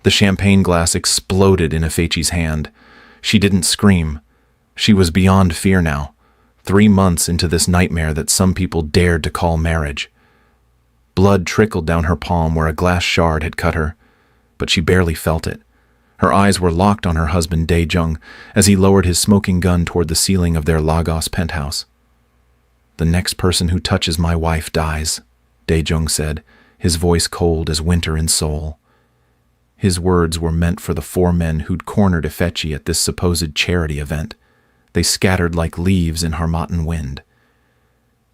The champagne glass exploded in Ifechi's hand. She didn't scream. She was beyond fear now, 3 months into this nightmare that some people dared to call marriage. Blood trickled down her palm where a glass shard had cut her, but she barely felt it. Her eyes were locked on her husband Dae-Jung as he lowered his smoking gun toward the ceiling of their Lagos penthouse. "The next person who touches my wife dies," Dae-Jung said, his voice cold as winter in Seoul. His words were meant for the 4 men who'd cornered Ifechi at this supposed charity event. They scattered like leaves in Harmattan wind.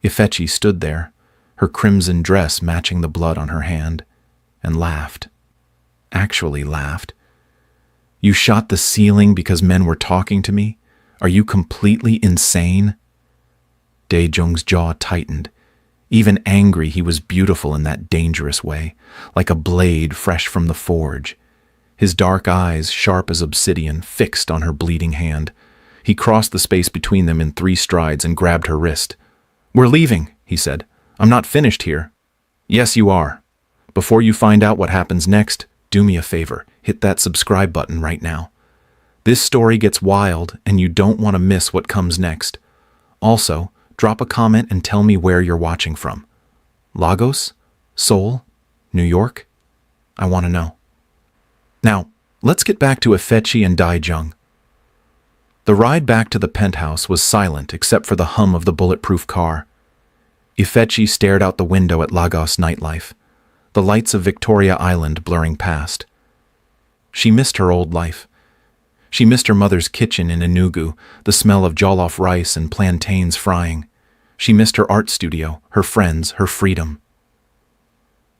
Ifechi stood there, her crimson dress matching the blood on her hand, and laughed. Actually laughed. "You shot the ceiling because men were talking to me? Are you completely insane?" Dae-Jung's jaw tightened. Even angry, he was beautiful in that dangerous way, like a blade fresh from the forge. His dark eyes, sharp as obsidian, fixed on her bleeding hand. He crossed the space between them in 3 strides and grabbed her wrist. "We're leaving," he said. "I'm not finished here." "Yes, you are. Before you find out what happens next, do me a favor. Hit that subscribe button right now. This story gets wild, and you don't want to miss what comes next. Also, drop a comment and tell me where you're watching from. Lagos? Seoul? New York? I want to know. Now, let's get back to Ifechi and Dae-Jung. The ride back to the penthouse was silent except for the hum of the bulletproof car. Ifechi stared out the window at Lagos nightlife, the lights of Victoria Island blurring past. She missed her old life. She missed her mother's kitchen in Enugu, the smell of jollof rice and plantains frying. She missed her art studio, her friends, her freedom.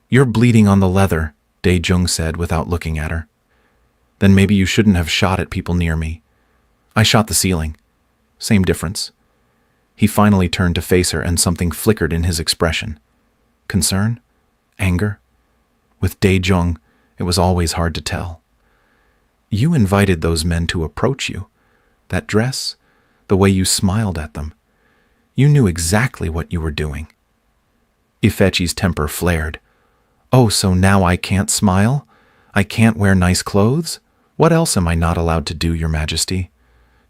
"You're bleeding on the leather," Dae-Jung said without looking at her. "Then maybe you shouldn't have shot at people near me." "I shot the ceiling." Same difference. He finally turned to face her and something flickered in his expression. Concern? Anger? With Dae-Jung, it was always hard to tell. "You invited those men to approach you. That dress, the way you smiled at them. You knew exactly what you were doing." Ifechi's temper flared. "Oh, so now I can't smile? I can't wear nice clothes? What else am I not allowed to do, Your Majesty?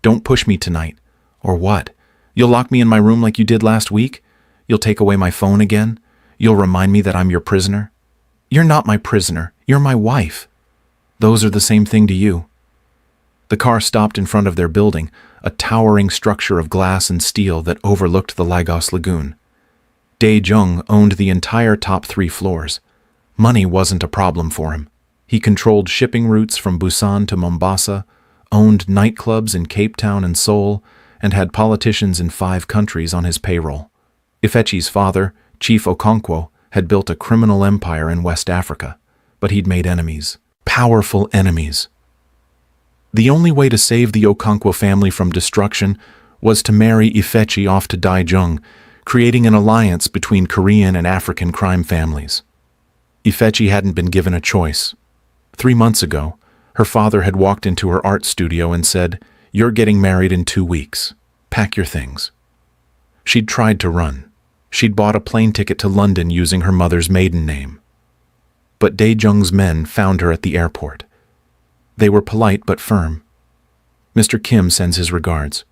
Don't push me tonight. Or what? You'll lock me in my room like you did last week? You'll take away my phone again? You'll remind me that I'm your prisoner? You're not my prisoner. You're my wife. Those are the same thing to you." The car stopped in front of their building, a towering structure of glass and steel that overlooked the Lagos Lagoon. Dae-Jung owned the entire top 3 floors. Money wasn't a problem for him. He controlled shipping routes from Busan to Mombasa, owned nightclubs in Cape Town and Seoul, and had politicians in 5 countries on his payroll. Ifechi's father, Chief Okonkwo, had built a criminal empire in West Africa, but he'd made enemies. Powerful enemies. The only way to save the Okonkwo family from destruction was to marry Ifechi off to Dae-Jung, creating an alliance between Korean and African crime families. Ifechi hadn't been given a choice. 3 months ago, her father had walked into her art studio and said, "You're getting married in 2 weeks. Pack your things." She'd tried to run. She'd bought a plane ticket to London using her mother's maiden name. But Dae-Jung's men found her at the airport. They were polite but firm. "Mr. Kim sends his regards.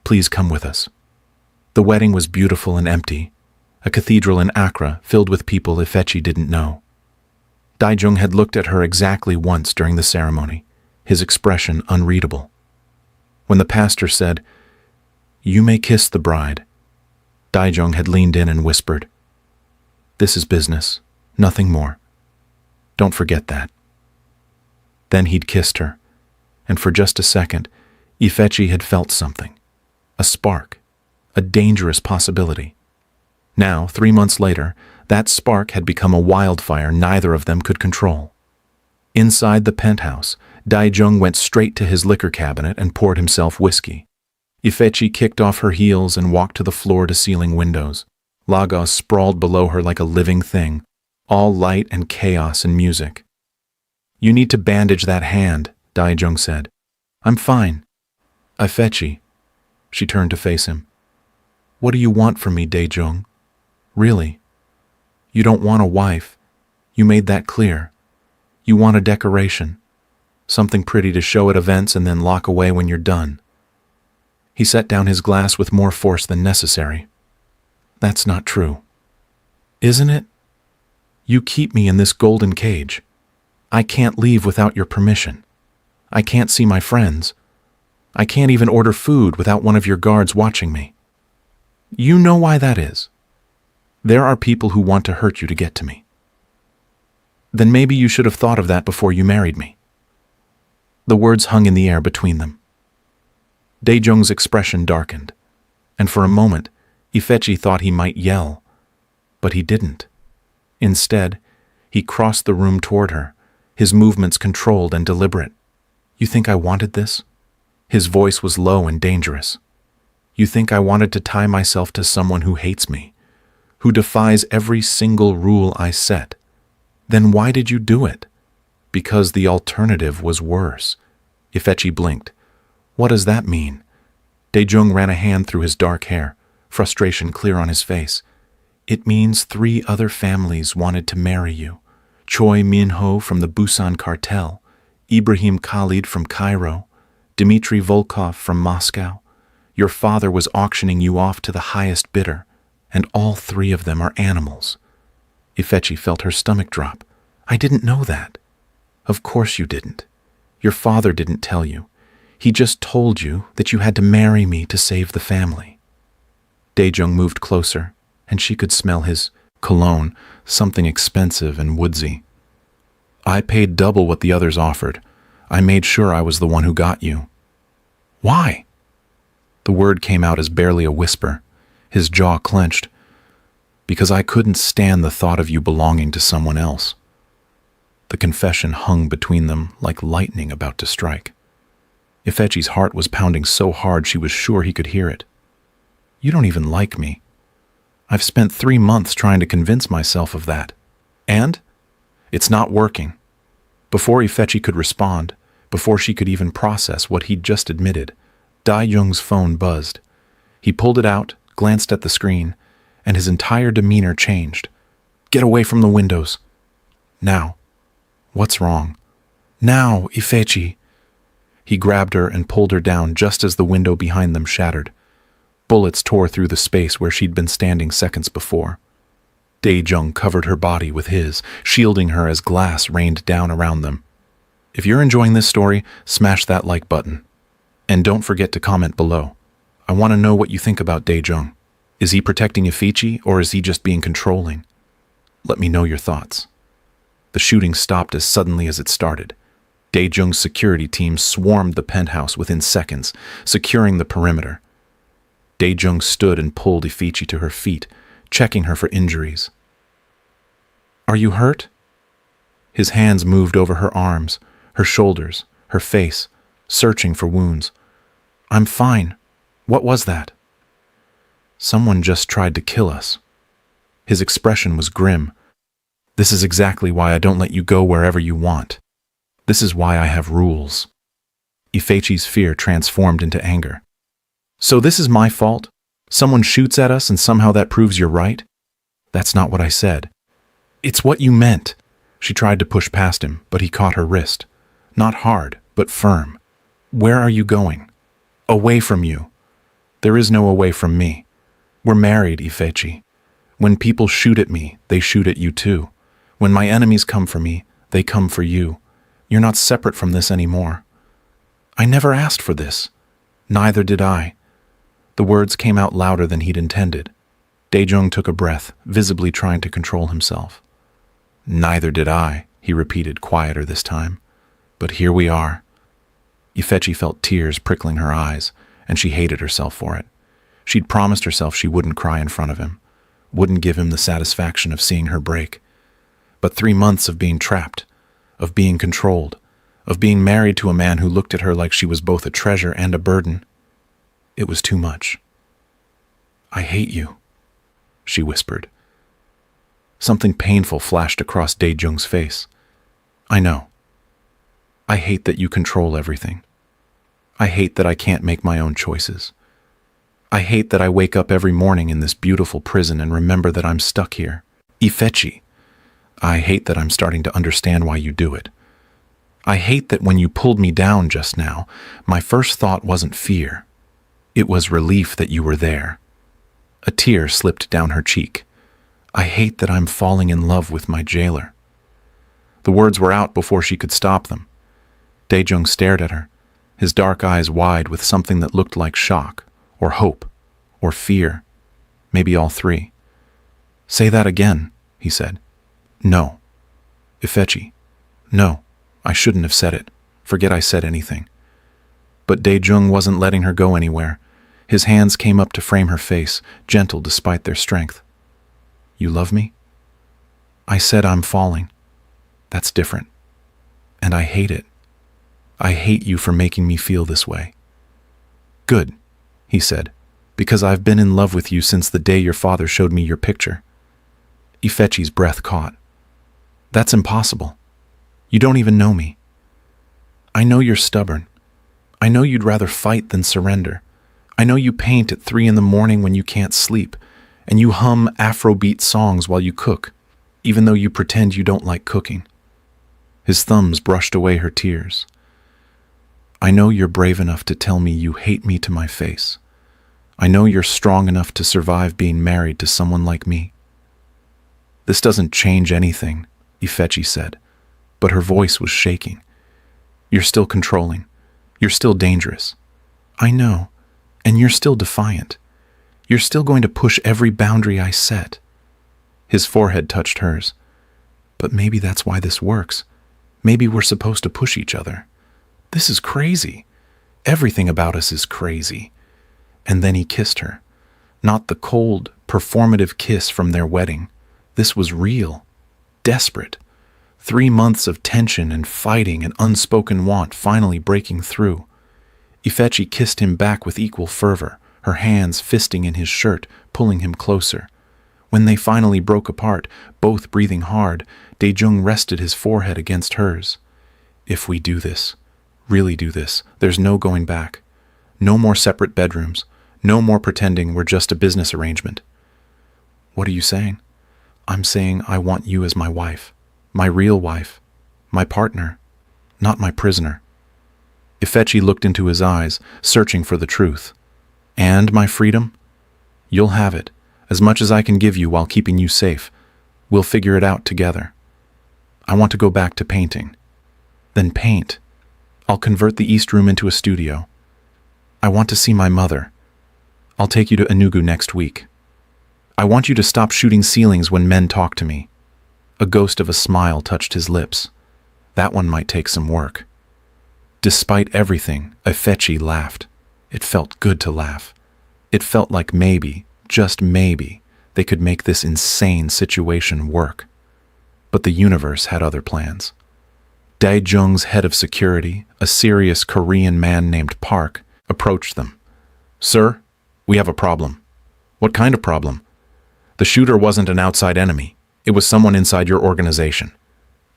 Please come with us." The wedding was beautiful and empty, a cathedral in Accra filled with people Ifechi didn't know. Dae-Jung had looked at her exactly once during the ceremony, his expression unreadable. When the pastor said, "You may kiss the bride," Dae-Jung had leaned in and whispered, "This is business, nothing more. Don't forget that." Then he'd kissed her, and for just a second, Ifechi had felt something. A spark, a dangerous possibility. Now, 3 months later, that spark had become a wildfire neither of them could control. Inside the penthouse, Dae-Jung went straight to his liquor cabinet and poured himself whiskey. Ifechi kicked off her heels and walked to the floor-to-ceiling windows. Lagos sprawled below her like a living thing, all light and chaos and music. "You need to bandage that hand," Dae-Jung said. "I'm fine." "Ifechi." She turned to face him. "What do you want from me, Dae-Jung? Really? You don't want a wife. You made that clear. You want a decoration, something pretty to show at events and then lock away when you're done. He set down his glass with more force than necessary. That's not true. Isn't it? You keep me in this golden cage. I can't leave without your permission. I can't see my friends. I can't even order food without one of your guards watching me. You know why that is. There are people who want to hurt you to get to me. Then maybe you should have thought of that before you married me. The words hung in the air between them. Dae-Jung's expression darkened, and for a moment, Ifechi thought he might yell, but he didn't. Instead, he crossed the room toward her, his movements controlled and deliberate. You think I wanted this? His voice was low and dangerous. You think I wanted to tie myself to someone who hates me, who defies every single rule I set? Then why did you do it? Because the alternative was worse. Ifechi blinked. What does that mean? Dae-Jung ran a hand through his dark hair, frustration clear on his face. It means 3 other families wanted to marry you. Choi Min-ho from the Busan cartel, Ibrahim Khalid from Cairo, Dmitry Volkov from Moscow. Your father was auctioning you off to the highest bidder, and all 3 of them are animals. Ifechi felt her stomach drop. I didn't know that. Of course you didn't. Your father didn't tell you. He just told you that you had to marry me to save the family. Dae-Jung moved closer, and she could smell his cologne, something expensive and woodsy. I paid double what the others offered. I made sure I was the one who got you. Why? The word came out as barely a whisper. His jaw clenched. Because I couldn't stand the thought of you belonging to someone else. The confession hung between them like lightning about to strike. Ifechi's heart was pounding so hard she was sure he could hear it. You don't even like me. I've spent 3 months trying to convince myself of that. And? It's not working. Before Ifechi could respond, before she could even process what he'd just admitted, Dae-Jung's phone buzzed. He pulled it out, glanced at the screen, and his entire demeanor changed. Get away from the windows. Now. What's wrong? Now, Ifechi. He grabbed her and pulled her down just as the window behind them shattered. Bullets tore through the space where she'd been standing seconds before. Dae-Jung covered her body with his, shielding her as glass rained down around them. If you're enjoying this story, smash that like button. And don't forget to comment below. I want to know what you think about Dae-Jung. Is he protecting Ifechi, or is he just being controlling? Let me know your thoughts. The shooting stopped as suddenly as it started. Dae-Jung's security team swarmed the penthouse within seconds, securing the perimeter. Dae-Jung stood and pulled Ifechi to her feet, checking her for injuries. Are you hurt? His hands moved over her arms, her shoulders, her face, searching for wounds. I'm fine. What was that? Someone just tried to kill us. His expression was grim. This is exactly why I don't let you go wherever you want. This is why I have rules. Ifechi's fear transformed into anger. So this is my fault? Someone shoots at us and somehow that proves you're right? That's not what I said. It's what you meant. She tried to push past him, but he caught her wrist. Not hard, but firm. Where are you going? Away from you. There is no away from me. We're married, Ifechi. When people shoot at me, they shoot at you too. When my enemies come for me, they come for you. You're not separate from this anymore. I never asked for this. Neither did I. The words came out louder than he'd intended. Dae-Jung took a breath, visibly trying to control himself. Neither did I, he repeated, quieter this time. But here we are. Ifechi felt tears prickling her eyes, and she hated herself for it. She'd promised herself she wouldn't cry in front of him, wouldn't give him the satisfaction of seeing her break. But 3 months of being trapped, of being controlled, of being married to a man who looked at her like she was both a treasure and a burden, it was too much. I hate you, she whispered. Something painful flashed across Dae-Jung's face. I know. I hate that you control everything. I hate that I can't make my own choices. I hate that I wake up every morning in this beautiful prison and remember that I'm stuck here. Ifechi, I hate that I'm starting to understand why you do it. I hate that when you pulled me down just now, my first thought wasn't fear. It was relief that you were there. A tear slipped down her cheek. I hate that I'm falling in love with my jailer. The words were out before she could stop them. Dae-Jung stared at her, his dark eyes wide with something that looked like shock, or hope, or fear, maybe all three. Say that again, he said. No. Ifechi. No, I shouldn't have said it. Forget I said anything. But Dae-Jung wasn't letting her go anywhere. His hands came up to frame her face, gentle despite their strength. You love me? I said I'm falling. That's different. And I hate it. I hate you for making me feel this way. Good, he said, because I've been in love with you since the day your father showed me your picture. Ifechi's breath caught. That's impossible. You don't even know me. I know you're stubborn. I know you'd rather fight than surrender. I know you paint at 3 in the morning when you can't sleep, and you hum Afrobeat songs while you cook, even though you pretend you don't like cooking. His thumbs brushed away her tears. I know you're brave enough to tell me you hate me to my face. I know you're strong enough to survive being married to someone like me. This doesn't change anything, Ifechi said, but her voice was shaking. You're still controlling. You're still dangerous. I know, and you're still defiant. You're still going to push every boundary I set. His forehead touched hers. But maybe that's why this works. Maybe we're supposed to push each other. This is crazy. Everything about us is crazy. And then he kissed her. Not the cold, performative kiss from their wedding. This was real, desperate. 3 months of tension and fighting and unspoken want finally breaking through. Ifechi kissed him back with equal fervor, her hands fisting in his shirt, pulling him closer. When they finally broke apart, both breathing hard, Dae-Jung rested his forehead against hers. If we do this, really do this, there's no going back. No more separate bedrooms. No more pretending we're just a business arrangement. What are you saying? I'm saying I want you as my wife. My real wife. My partner. Not my prisoner. Ifechi looked into his eyes, searching for the truth. And my freedom? You'll have it, as much as I can give you while keeping you safe. We'll figure it out together. I want to go back to painting. Then paint. I'll convert the East Room into a studio. I want to see my mother. I'll take you to Enugu next week. I want you to stop shooting ceilings when men talk to me. A ghost of a smile touched his lips. That one might take some work. Despite everything, Ifechi laughed. It felt good to laugh. It felt like maybe, just maybe, they could make this insane situation work. But the universe had other plans. Dae-Jung's head of security, a serious Korean man named Park, approached them. Sir, we have a problem. What kind of problem? The shooter wasn't an outside enemy. It was someone inside your organization.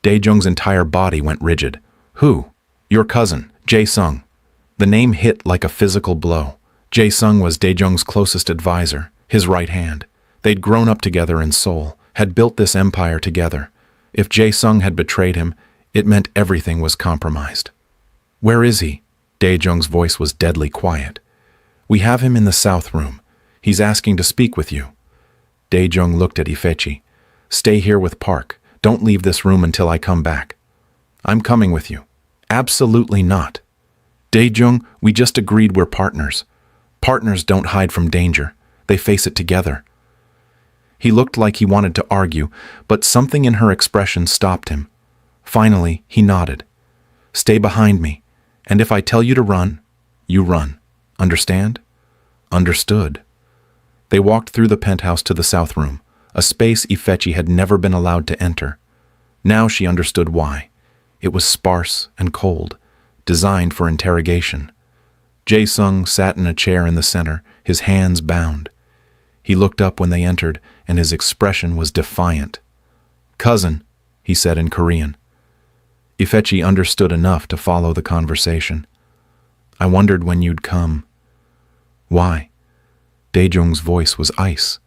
Dae-Jung's entire body went rigid. Who? Your cousin, Jae-sung. The name hit like a physical blow. Jae-sung was Dae-Jung's closest advisor, his right hand. They'd grown up together in Seoul, had built this empire together. If Jae-sung had betrayed him, it meant everything was compromised. Where is he? Dae-Jung's voice was deadly quiet. We have him in the south room. He's asking to speak with you. Dae-Jung looked at Ifechi. Stay here with Park. Don't leave this room until I come back. I'm coming with you. Absolutely not. Dae-Jung, we just agreed we're partners. Partners don't hide from danger. They face it together. He looked like he wanted to argue, but something in her expression stopped him. Finally, he nodded. Stay behind me, and if I tell you to run, you run. Understand? Understood. They walked through the penthouse to the south room, a space Ifechi had never been allowed to enter. Now she understood why. It was sparse and cold, designed for interrogation. Jae-sung sat in a chair in the center, his hands bound. He looked up when they entered, and his expression was defiant. Cousin, he said in Korean. Ifechi understood enough to follow the conversation. I wondered when you'd come. Why? Dae-Jung's voice was ice.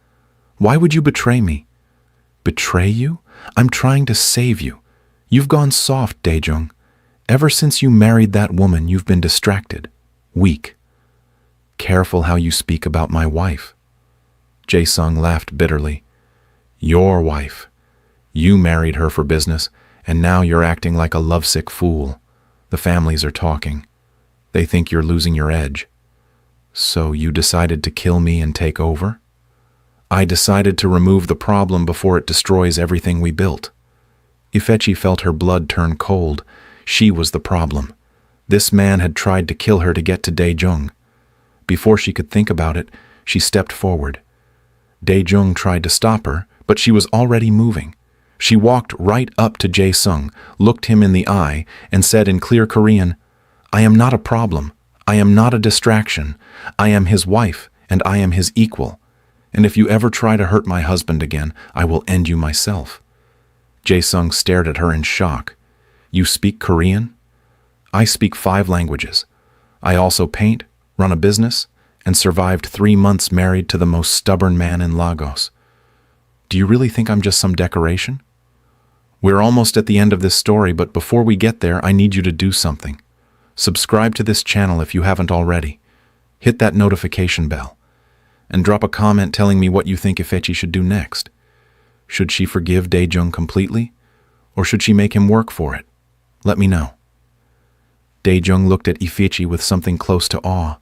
Why would you betray me? Betray you? I'm trying to save you. You've gone soft, Dae-Jung. Ever since you married that woman, you've been distracted, weak. Careful how you speak about my wife." Jae-sung laughed bitterly. "Your wife. You married her for business, and now you're acting like a lovesick fool. The families are talking. They think you're losing your edge. So you decided to kill me and take over?" "I decided to remove the problem before it destroys everything we built." Ifechi felt her blood turn cold. She was the problem. This man had tried to kill her to get to Dae-Jung. Before she could think about it, she stepped forward. Dae-Jung tried to stop her, but she was already moving. She walked right up to Jae-sung, looked him in the eye, and said in clear Korean, "I am not a problem. I am not a distraction. I am his wife, and I am his equal. And if you ever try to hurt my husband again, I will end you myself." Jae-sung stared at her in shock. "You speak Korean?" "I speak 5 languages. I also paint, run a business, and survived 3 months married to the most stubborn man in Lagos. Do you really think I'm just some decoration?" "We're almost at the end of this story, but before we get there, I need you to do something. Subscribe to this channel if you haven't already. Hit that notification bell. And drop a comment telling me what you think Ifechi should do next. Should she forgive Dae-Jung completely? Or should she make him work for it? Let me know." Dae-Jung looked at Ifechi with something close to awe.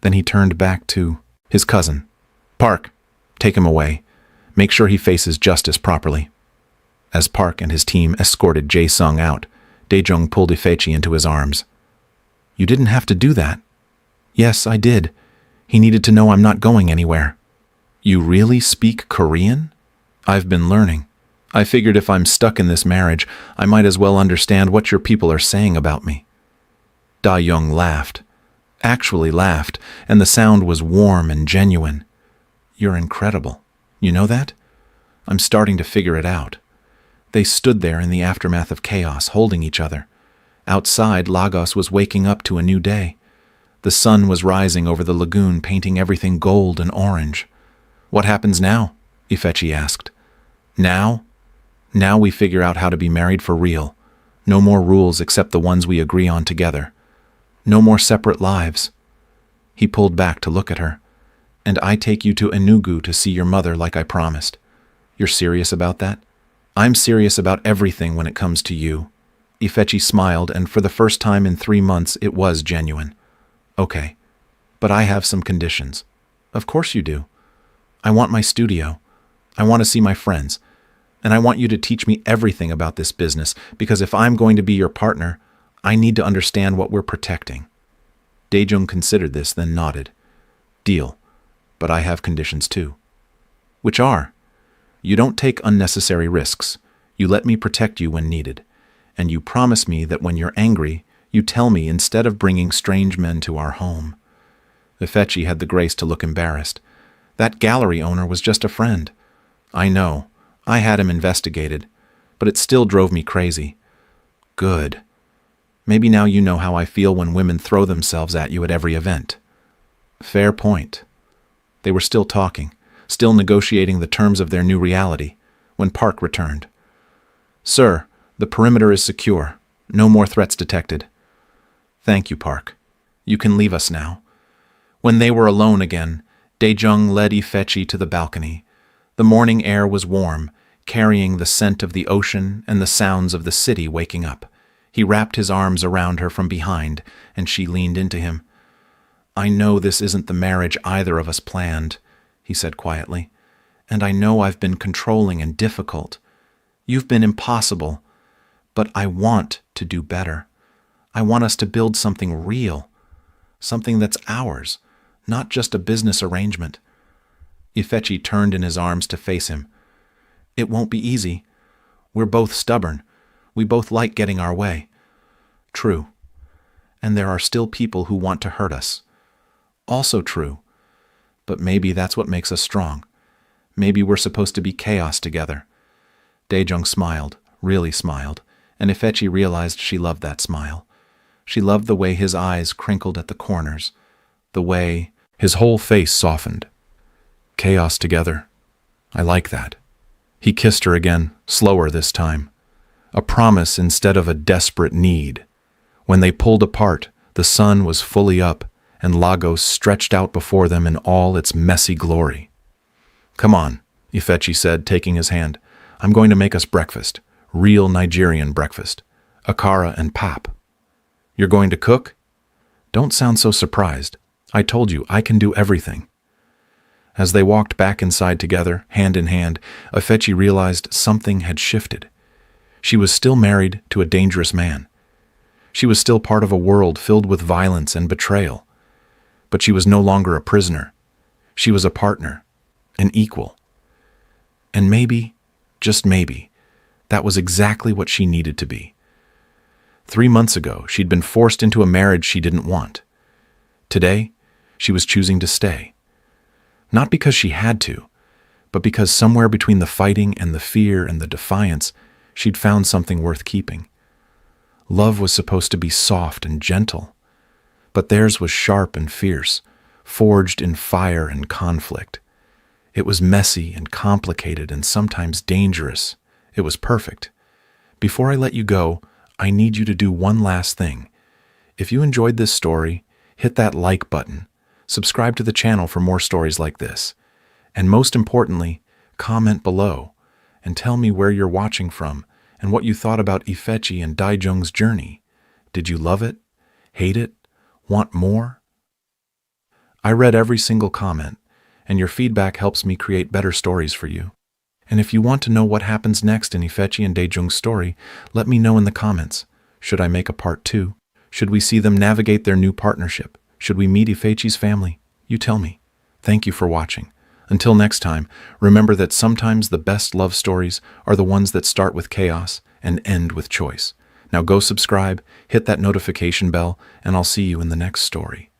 Then he turned back to his cousin. "Park, take him away. Make sure he faces justice properly." As Park and his team escorted Jae-sung out, Dae-Jung pulled Ifechi into his arms. "You didn't have to do that." "Yes, I did. He needed to know I'm not going anywhere." "You really speak Korean?" "I've been learning. I figured if I'm stuck in this marriage, I might as well understand what your people are saying about me." Dae-Jung laughed. Actually laughed, and the sound was warm and genuine. "You're incredible. You know that? I'm starting to figure it out." They stood there in the aftermath of chaos, holding each other. Outside, Lagos was waking up to a new day. The sun was rising over the lagoon, painting everything gold and orange. "What happens now?" Ifechi asked. "Now? Now we figure out how to be married for real. No more rules except the ones we agree on together. No more separate lives." He pulled back to look at her. "And I take you to Enugu to see your mother like I promised. You're serious about that?" "I'm serious about everything when it comes to you." Ifechi smiled, and for the first time in 3 months it was genuine. "Okay, but I have some conditions." "Of course you do. I want my studio. I want to see my friends. And I want you to teach me everything about this business, because if I'm going to be your partner, I need to understand what we're protecting." Dae-Jung considered this, then nodded. "Deal. But I have conditions too." "Which are? You don't take unnecessary risks. You let me protect you when needed. And you promise me that when you're angry, you tell me instead of bringing strange men to our home." Ifechi had the grace to look embarrassed. "That gallery owner was just a friend." "I know. I had him investigated. But it still drove me crazy." "Good. Maybe now you know how I feel when women throw themselves at you at every event." "Fair point." They were still talking, still negotiating the terms of their new reality, when Park returned. "Sir, the perimeter is secure. No more threats detected." "Thank you, Park. You can leave us now." When they were alone again, Dae-Jung led Ifechi to the balcony. The morning air was warm, carrying the scent of the ocean and the sounds of the city waking up. He wrapped his arms around her from behind, and she leaned into him. "I know this isn't the marriage either of us planned," he said quietly. "And I know I've been controlling and difficult. You've been impossible. But I want to do better. I want us to build something real. Something that's ours, not just a business arrangement." Ifechi turned in his arms to face him. "It won't be easy. We're both stubborn. We both like getting our way." "True. And there are still people who want to hurt us." "Also true. But maybe that's what makes us strong. Maybe we're supposed to be chaos together." Dae-Jung smiled, really smiled, and Ifechi realized she loved that smile. She loved the way his eyes crinkled at the corners, the way his whole face softened. "Chaos together. I like that." He kissed her again, slower this time. A promise instead of a desperate need. When they pulled apart, the sun was fully up, and Lagos stretched out before them in all its messy glory. "Come on," Ifechi said, taking his hand. "I'm going to make us breakfast. Real Nigerian breakfast. Akara and pap." "You're going to cook?" "Don't sound so surprised. I told you, I can do everything." As they walked back inside together, hand in hand, Ifechi realized something had shifted. She was still married to a dangerous man. She was still part of a world filled with violence and betrayal. But she was no longer a prisoner. She was a partner, an equal. And maybe, just maybe, that was exactly what she needed to be. 3 months ago, she'd been forced into a marriage she didn't want. Today, she was choosing to stay. Not because she had to, but because somewhere between the fighting and the fear and the defiance, she'd found something worth keeping. Love was supposed to be soft and gentle, but theirs was sharp and fierce, forged in fire and conflict. It was messy and complicated and sometimes dangerous. It was perfect. Before I let you go, I need you to do one last thing. If you enjoyed this story, hit that like button, subscribe to the channel for more stories like this, and most importantly, comment below and tell me where you're watching from and what you thought about Ifechi and Dae-Jung's journey. Did you love it? Hate it? Want more? I read every single comment, and your feedback helps me create better stories for you. And if you want to know what happens next in Ifechi and Dae-Jung's story, let me know in the comments. Should I make a part 2? Should we see them navigate their new partnership? Should we meet Ifechi's family? You tell me. Thank you for watching. Until next time, remember that sometimes the best love stories are the ones that start with chaos and end with choice. Now go subscribe, hit that notification bell, and I'll see you in the next story.